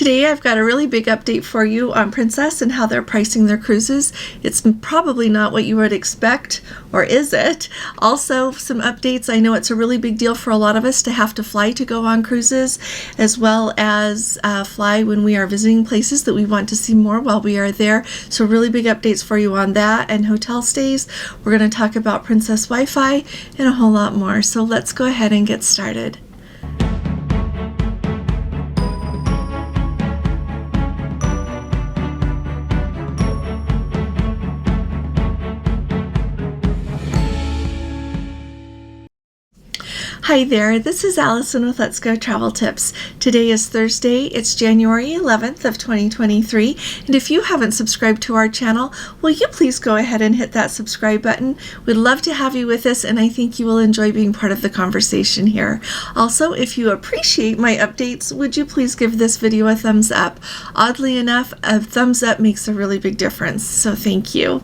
Today I've got a really big update for you on Princess and how they're pricing their cruises. It's probably not what you would expect, or is it? Also, some updates. I know it's a really big deal for a lot of us to have to fly to go on cruises, as well as fly when we are visiting places that we want to see more while we are there. So really big updates for you on that and hotel stays. We're going to talk about Princess Wi-Fi and a whole lot more. So let's go ahead and get started. Hi there, this is Allison with Let's Go Travel Tips. Today is Thursday, it's January 11th of 2023, and if you haven't subscribed to our channel, will you please go ahead and hit that subscribe button? We'd love to have you with us, and I think you will enjoy being part of the conversation here. Also, if you appreciate my updates, would you please give this video a thumbs up? Oddly enough, a thumbs up makes a really big difference, so thank you.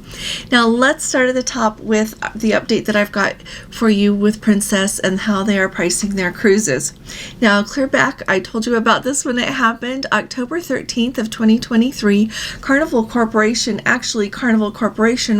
Now let's start at the top with the update that I've got for you with Princess and how they are pricing their cruises. Now, clear back, I told you about this when it happened, October 13th of 2023, Carnival Corporation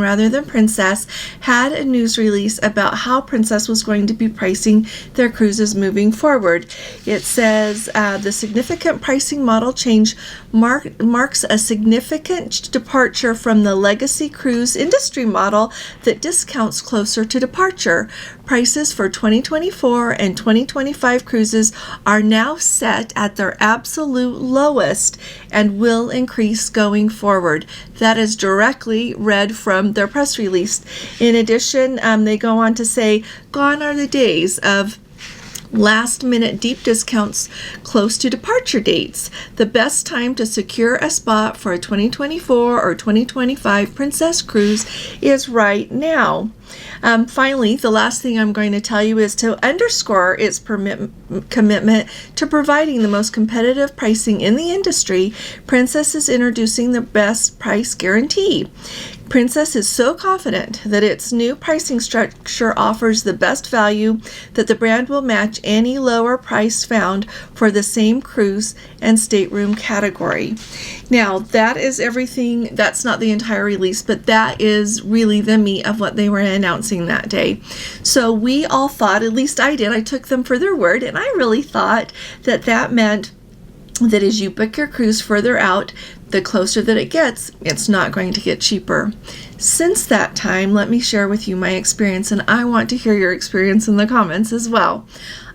rather than Princess, had a news release about how Princess was going to be pricing their cruises moving forward. It says the significant pricing model change marks a significant departure from the legacy cruise industry model that discounts closer to departure. Prices for 2024 and 2025 cruises are now set at their absolute lowest and will increase going forward. That is directly read from their press release. In addition, they go on to say, gone are the days of last-minute deep discounts close to departure dates. The best time to secure a spot for a 2024 or 2025 Princess cruise is right now. Finally, the last thing I'm going to tell you is to underscore its commitment to providing the most competitive pricing in the industry. Princess is introducing the best price guarantee. Princess is so confident that its new pricing structure offers the best value that the brand will match any lower price found for the same cruise and stateroom category. Now, that is everything. That's not the entire release, but that is really the meat of what they were announcing that day. So we all thought, at least I did, I took them for their word, and I really thought that that meant that as you book your cruise further out, the closer that it gets, it's not going to get cheaper. Since that time, let me share with you my experience, and I want to hear your experience in the comments as well.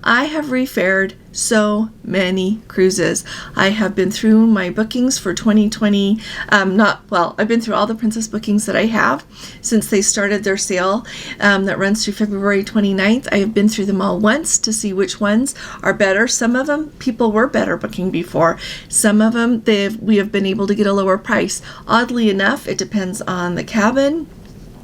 I have refared so many cruises. I have been through my bookings for 2020. I've been through all the Princess bookings that I have since they started their sale that runs through February 29th. I have been through them all once to see which ones are better. Some of them people were better booking before. Some of them we have been able to get a lower price. Oddly enough, it depends on the cabin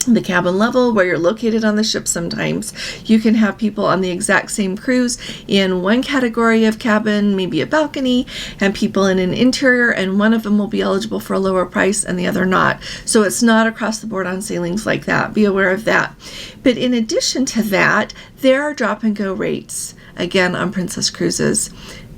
level, where you're located on the ship. Sometimes you can have people on the exact same cruise in one category of cabin, maybe a balcony, and people in an interior, and one of them will be eligible for a lower price and the other not. So it's not across the board on sailings like that. Be aware of that. But in addition to that, there are drop and go rates, again, on Princess cruises.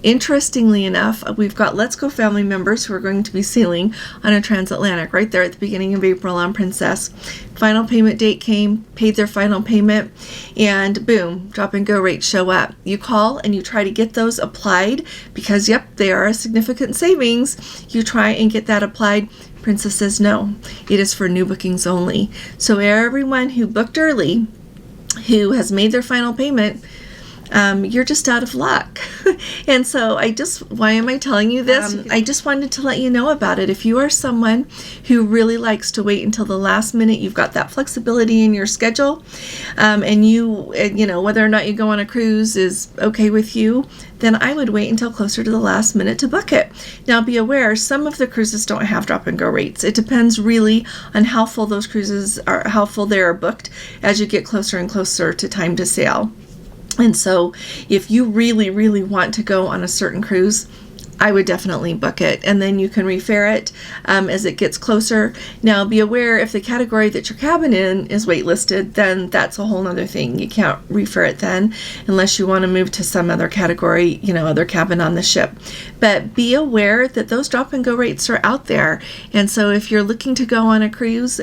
Interestingly enough, we've got Let's Go family members who are going to be sailing on a transatlantic right there at the beginning of April on Princess. Final payment date came, paid their final payment, and boom, drop and go rates show up. You call and you try to get those applied because, yep, they are a significant savings. You try and get that applied. Princess says no, it is for new bookings only. So everyone who booked early, who has made their final payment, you're just out of luck. And so why am I telling you this? I just wanted to let you know about it. If you are someone who really likes to wait until the last minute, you've got that flexibility in your schedule, and you know, whether or not you go on a cruise is okay with you, then I would wait until closer to the last minute to book it. Now be aware, some of the cruises don't have drop and go rates. It depends really on how full those cruises are, how full they are booked as you get closer and closer to time to sail. And so if you really, really want to go on a certain cruise, I would definitely book it, and then you can refare it as it gets closer. Now, be aware if the category that your cabin in is waitlisted, then that's a whole other thing. You can't refare it then unless you want to move to some other category, other cabin on the ship. But be aware that those drop and go rates are out there, and so if you're looking to go on a cruise,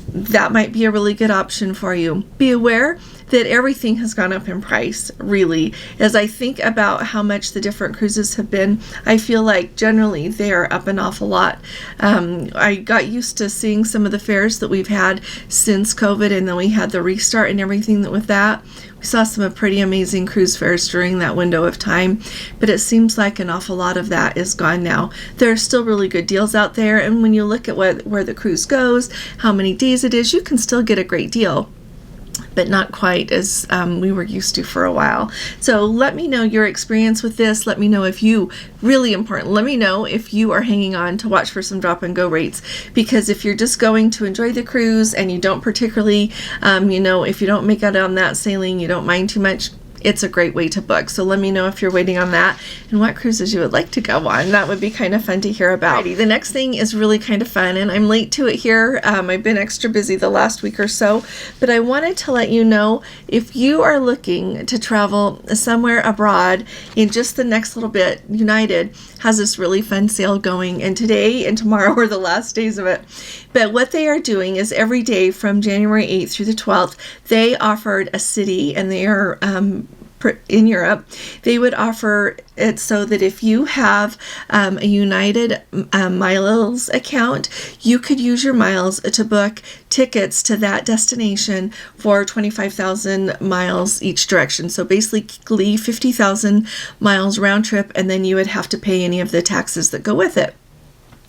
that might be a really good option for you. Be aware that everything has gone up in price, really. As I think about how much the different cruises have been, I feel like generally they are up an awful lot. I got used to seeing some of the fares that we've had since COVID, and then we had the restart and everything that with that. We saw some pretty amazing cruise fares during that window of time, but it seems like an awful lot of that is gone now. There are still really good deals out there, and when you look at where the cruise goes, how many days it is, you can still get a great deal, but not quite as we were used to for a while. So let me know your experience with this. Let me know if you, really important, let me know if you are hanging on to watch for some drop and go rates, because if you're just going to enjoy the cruise and you don't particularly, if you don't make it on that sailing, you don't mind too much, it's a great way to book. So let me know if you're waiting on that and what cruises you would like to go on. That would be kind of fun to hear about. Alrighty, the next thing is really kind of fun, and I'm late to it here. I've been extra busy the last week or so, but I wanted to let you know if you are looking to travel somewhere abroad in just the next little bit, United has this really fun sale going, and today and tomorrow are the last days of it. But what they are doing is every day from January 8th through the 12th, they offered a city, and they are in Europe. They would offer it so that if you have a United Miles account, you could use your miles to book tickets to that destination for 25,000 miles each direction. So basically 50,000 miles round trip, and then you would have to pay any of the taxes that go with it.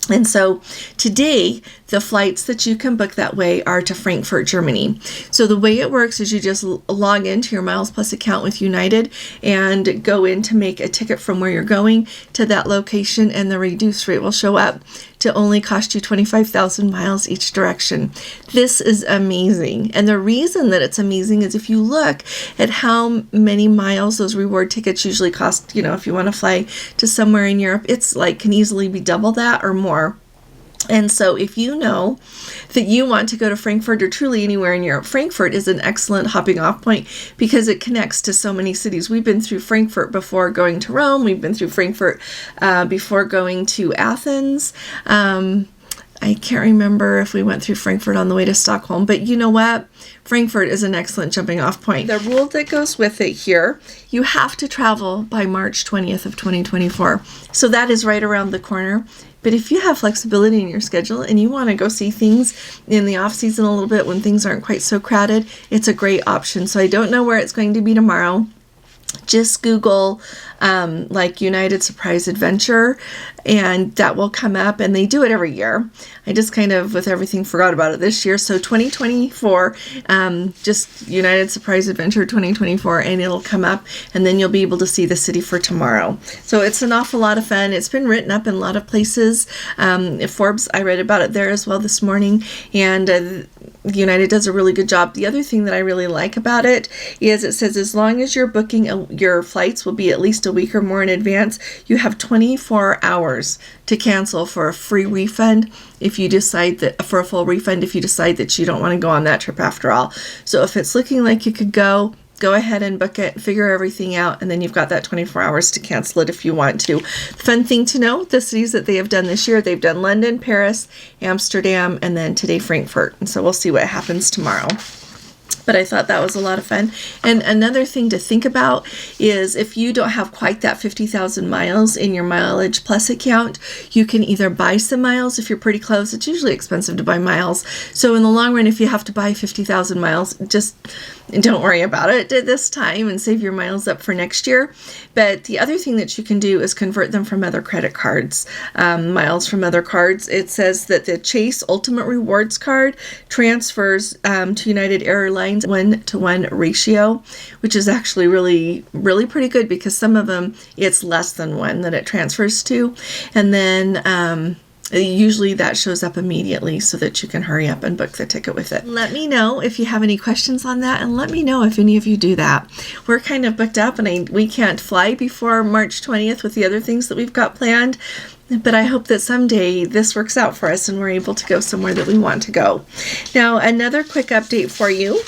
And so today, the flights that you can book that way are to Frankfurt, Germany. So the way it works is you just log into your Miles Plus account with United and go in to make a ticket from where you're going to that location, and the reduced rate will show up to only cost you 25,000 miles each direction. This is amazing. And the reason that it's amazing is if you look at how many miles those reward tickets usually cost, if you want to fly to somewhere in Europe, it's can easily be double that or more. And so if you know that you want to go to Frankfurt or truly anywhere in Europe, Frankfurt is an excellent hopping off point because it connects to so many cities. We've been through Frankfurt before going to Rome. We've been through Frankfurt before going to Athens. I can't remember if we went through Frankfurt on the way to Stockholm, but you know what? Frankfurt is an excellent jumping off point. The rule that goes with it here, you have to travel by March 20th of 2024. So that is right around the corner. But if you have flexibility in your schedule and you want to go see things in the off season a little bit when things aren't quite so crowded, it's a great option. So I don't know where it's going to be tomorrow. Just Google United Surprise Adventure, and that will come up, and they do it every year. I just kind of, with everything, forgot about it this year. So 2024, just United Surprise Adventure 2024, and it'll come up, and then you'll be able to see the city for tomorrow. So it's an awful lot of fun. It's been written up in a lot of places. Forbes, I read about it there as well this morning, and United does a really good job. The other thing that I really like about it is it says as long as you're booking your flights will be at least a week or more in advance, you have 24 hours to cancel for a free refund if you decide that, for a full refund if you decide that you don't want to go on that trip after all. So if it's looking like you could go ahead and book it, figure everything out, and then you've got that 24 hours to cancel it if you want to. Fun thing to know, the cities that they have done this year, they've done London, Paris, Amsterdam, and then today Frankfurt. And so we'll see what happens tomorrow. But I thought that was a lot of fun. And another thing to think about is if you don't have quite that 50,000 miles in your Mileage Plus account, you can either buy some miles if you're pretty close. It's usually expensive to buy miles. So in the long run, if you have to buy 50,000 miles, just don't worry about it at this time and save your miles up for next year. But the other thing that you can do is convert them from other credit cards, miles from other cards. It says that the Chase Ultimate Rewards card transfers to United Airlines 1-to-1 ratio, which is actually really, really pretty good because some of them it's less than one that it transfers to. And then usually that shows up immediately so that you can hurry up and book the ticket with it. Let me know if you have any questions on that, and let me know if any of you do that. We're kind of booked up, and we can't fly before March 20th with the other things that we've got planned, but I hope that someday this works out for us and we're able to go somewhere that we want to go. Now, another quick update for you.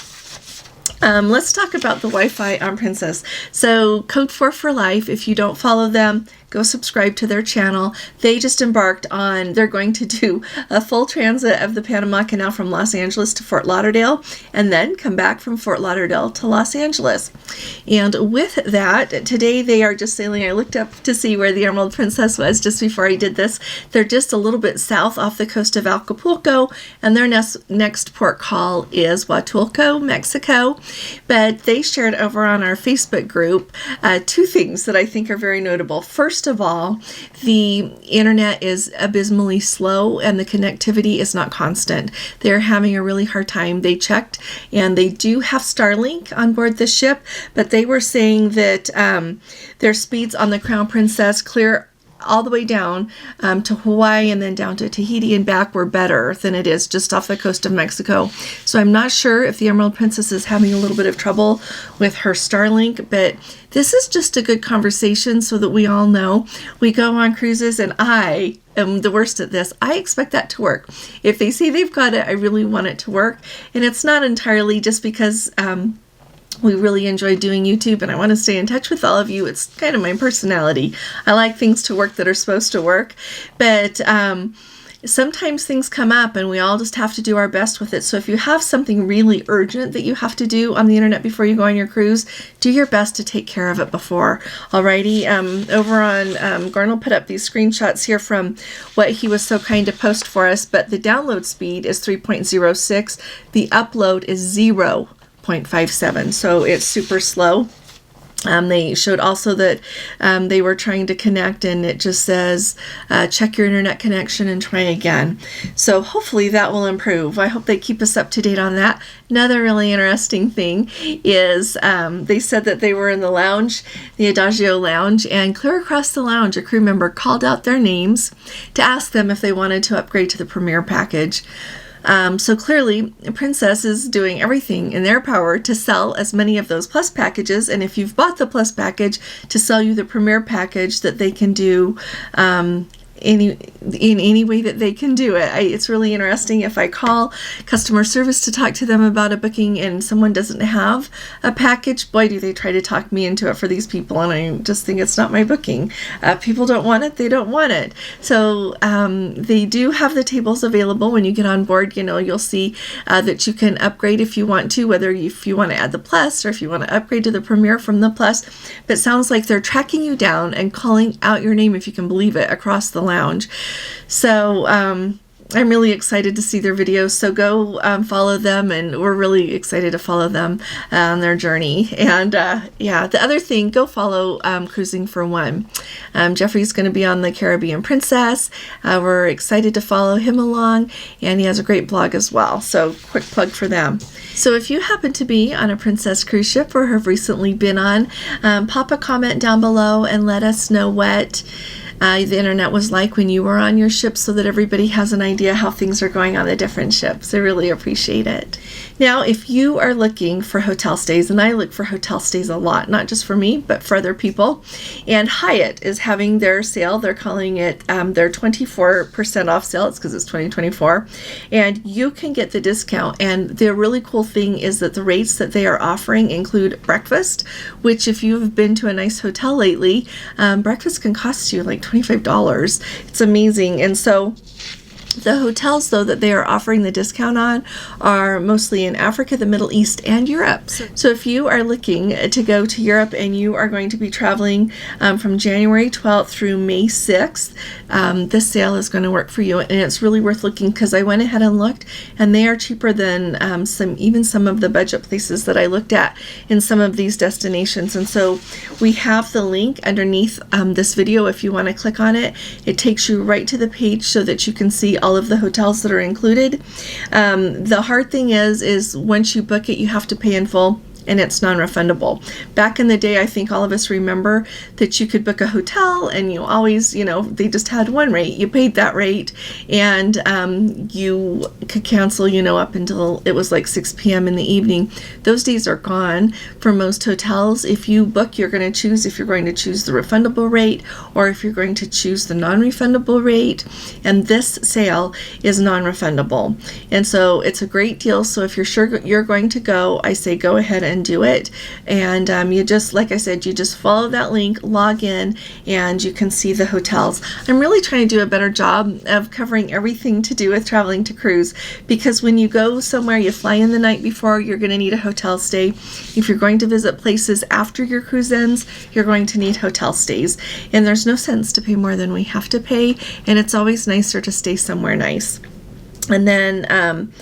Let's talk about the Wi-Fi on Princess. So Code 4 for Life, if you don't follow them, go subscribe to their channel. They just embarked on, they're going to do a full transit of the Panama Canal from Los Angeles to Fort Lauderdale, and then come back from Fort Lauderdale to Los Angeles. And with that, today they are just sailing. I looked up to see where the Emerald Princess was just before I did this. They're just a little bit south off the coast of Acapulco, and their next port call is Huatulco, Mexico. But they shared over on our Facebook group two things that I think are very notable. First of all, the internet is abysmally slow and the connectivity is not constant. They're having a really hard time. They checked, and they do have Starlink on board the ship, but they were saying that their speeds on the Crown Princess clear all the way down to Hawaii and then down to Tahiti and back were better than it is just off the coast of Mexico. So I'm not sure if the Emerald Princess is having a little bit of trouble with her Starlink, but this is just a good conversation so that we all know. We go on cruises, and I am the worst at this. I expect that to work. If they say they've got it, I really want it to work. And it's not entirely just because we really enjoy doing YouTube and I want to stay in touch with all of you. It's kind of my personality. I like things to work that are supposed to work, but sometimes things come up and we all just have to do our best with it. So if you have something really urgent that you have to do on the internet before you go on your cruise, do your best to take care of it before. Alrighty, over on, Garn will put up these screenshots here from what he was so kind to post for us, but the download speed is 3.06. The upload is 0.57, so it's super slow. They showed also that they were trying to connect, and it just says check your internet connection and try again. So hopefully that will improve. I hope they keep us up to date on that. Another really interesting thing is they said that they were in the lounge, the Adagio lounge, and clear across the lounge a crew member called out their names to ask them if they wanted to upgrade to the Premier package. So clearly, Princess is doing everything in their power to sell as many of those Plus packages, and if you've bought the Plus package, to sell you the Premier package that they can do in any way that they can do it. It's really interesting. If I call customer service to talk to them about a booking and someone doesn't have a package, boy, do they try to talk me into it for these people, and I just think it's not my booking. People don't want it, they don't want it. So they do have the tables available when you get on board. You know, you'll see that you can upgrade if you want to, whether if you want to add the Plus or if you want to upgrade to the Premier from the Plus. But it sounds like they're tracking you down and calling out your name, if you can believe it, across the lounge. So I'm really excited to see their videos. So go follow them, and we're really excited to follow them on their journey. And yeah, the other thing, go follow Cruising for One. Jeffrey's going to be on the Caribbean Princess. We're excited to follow him along, and he has a great blog as well. So quick plug for them. So if you happen to be on a Princess cruise ship or have recently been on, pop a comment down below and let us know what the internet was like when you were on your ship, so that everybody has an idea how things are going on the different ships. I really appreciate it. Now, if you are looking for hotel stays, and I look for hotel stays a lot, not just for me, but for other people, and Hyatt is having their sale. They're calling it their 24% off sale. It's because it's 2024, and you can get the discount. And the really cool thing is that the rates that they are offering include breakfast, which if you've been to a nice hotel lately, breakfast can cost you like $25. It's amazing. And so the hotels, though, that they are offering the discount on are mostly in Africa, the Middle East, and Europe. So if you are looking to go to Europe and you are going to be traveling from January 12th through May 6th, this sale is going to work for you. And it's really worth looking, because I went ahead and looked, and they are cheaper than some of the budget places that I looked at in some of these destinations. And so we have the link underneath this video. If you want to click on it, it takes you right to the page so that you can see all of the hotels that are included. The hard thing is once you book it, you have to pay in full. and it's non-refundable. Back in the day, I think all of us remember that you could book a hotel and you always, they just had one rate. You paid that rate, and you could cancel, up until it was like 6 p.m. in the evening. Those days are gone for most hotels. If you book, you're going to choose if you're going to choose the refundable rate or if you're going to choose the non-refundable rate. And this sale is non-refundable. And so it's a great deal. So if you're sure you're going to go, I say go ahead and do it. And you just, like I said, you just follow that link, log in, and you can see the hotels. I'm really trying to do a better job of covering everything to do with traveling to cruise, because when you go somewhere, you fly in the night before, you're going to need a hotel stay. If you're going to visit places after your cruise ends, you're going to need hotel stays. And there's no sense to pay more than we have to pay, and it's always nicer to stay somewhere nice. And then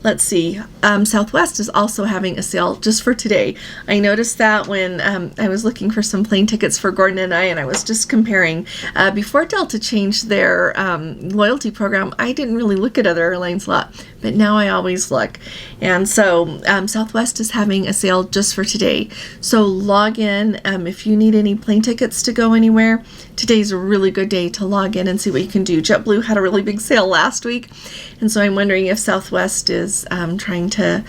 let's see, Southwest is also having a sale just for today. I noticed that when I was looking for some plane tickets for Gordon and I was just comparing. Before Delta changed their loyalty program, I didn't really look at other airlines a lot, but now I always look. And so Southwest is having a sale just for today. So log in if you need any plane tickets to go anywhere. Today's a really good day to log in and see what you can do. JetBlue had a really big sale last week, and so I'm wondering if Southwest is trying to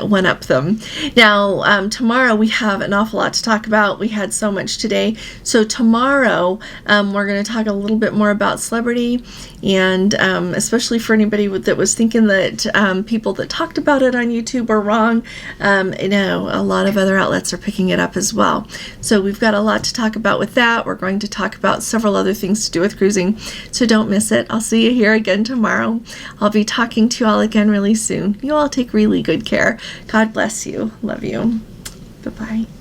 one-up them. Now, tomorrow we have an awful lot to talk about. We had so much today. So tomorrow we're going to talk a little bit more about celebrity, and especially for anybody that was thinking that people that talked about it on YouTube were wrong. A lot of other outlets are picking it up as well. So we've got a lot to talk about with that. We're going to talk about several other things to do with cruising, so don't miss it. I'll see you here again tomorrow. I'll be talking to you all again really soon. You all take really good care. God bless you. Love you. Bye-bye.